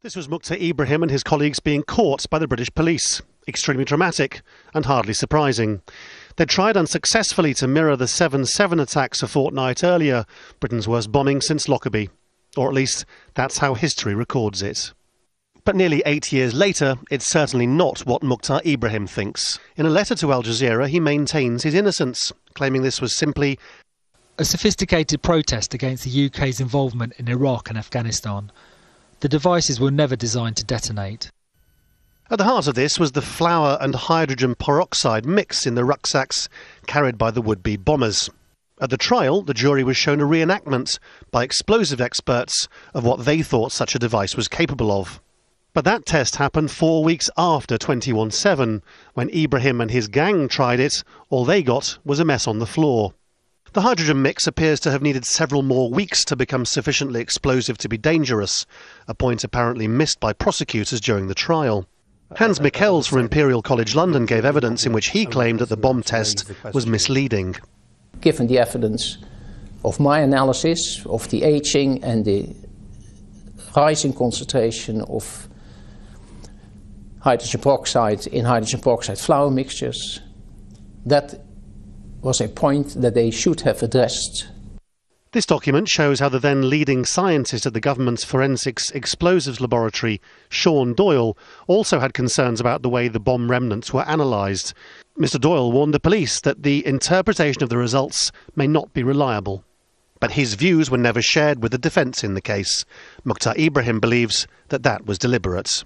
This was Mukhtar Ibrahim and his colleagues being caught by the British police. Extremely dramatic and hardly surprising. They tried unsuccessfully to mirror the 7/7 attacks a fortnight earlier, Britain's worst bombing since Lockerbie. Or at least that's how history records it. But nearly 8 years later, it's certainly not what Mukhtar Ibrahim thinks. In a letter to Al Jazeera, he maintains his innocence, claiming this was simply a sophisticated protest against the UK's involvement in Iraq and Afghanistan. The devices were never designed to detonate. At the heart of this was the flour and hydrogen peroxide mix in the rucksacks carried by the would-be bombers. At the trial, the jury was shown a reenactment by explosive experts of what they thought such a device was capable of. But that test happened 4 weeks after 21/7. When Ibrahim and his gang tried it, all they got was a mess on the floor. The hydrogen mix appears to have needed several more weeks to become sufficiently explosive to be dangerous, a point apparently missed by prosecutors during the trial. Hans Michels from Imperial College London gave evidence in which he claimed that the bomb test was misleading. Given the evidence of my analysis of the aging and the rising concentration of hydrogen peroxide in hydrogen peroxide flour mixtures, that was a point that they should have addressed. This document shows how the then leading scientist at the government's forensics explosives laboratory, Sean Doyle, also had concerns about the way the bomb remnants were analysed. Mr. Doyle warned the police that the interpretation of the results may not be reliable. But his views were never shared with the defence in the case. Mukhtar Ibrahim believes that that was deliberate.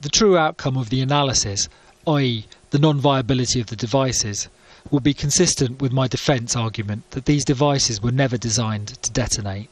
The true outcome of the analysis, i.e. the non-viability of the devices, will be consistent with my defence argument that these devices were never designed to detonate.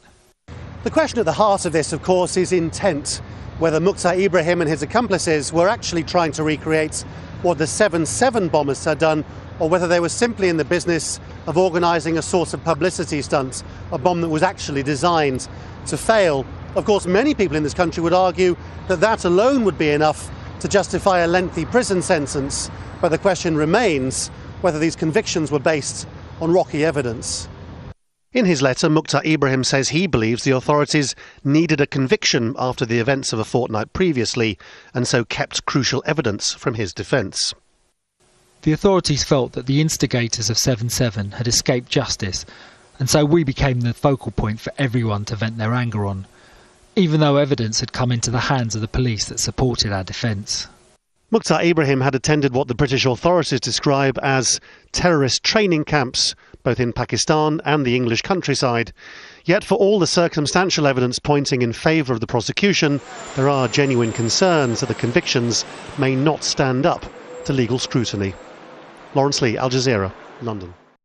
The question at the heart of this, of course, is intent. Whether Mukhtar Ibrahim and his accomplices were actually trying to recreate what the 7/7 bombers had done, or whether they were simply in the business of organising a sort of publicity stunt, a bomb that was actually designed to fail. Of course, many people in this country would argue that that alone would be enough to justify a lengthy prison sentence, but the question remains whether these convictions were based on rocky evidence. In his letter, Mukhtar Ibrahim says he believes the authorities needed a conviction after the events of a fortnight previously, and so kept crucial evidence from his defence. The authorities felt that the instigators of 7/7 had escaped justice, and so we became the focal point for everyone to vent their anger on, even though evidence had come into the hands of the police that supported our defence. Mukhtar Ibrahim had attended what the British authorities describe as terrorist training camps, both in Pakistan and the English countryside. Yet for all the circumstantial evidence pointing in favour of the prosecution, there are genuine concerns that the convictions may not stand up to legal scrutiny. Lawrence Lee, Al Jazeera, London.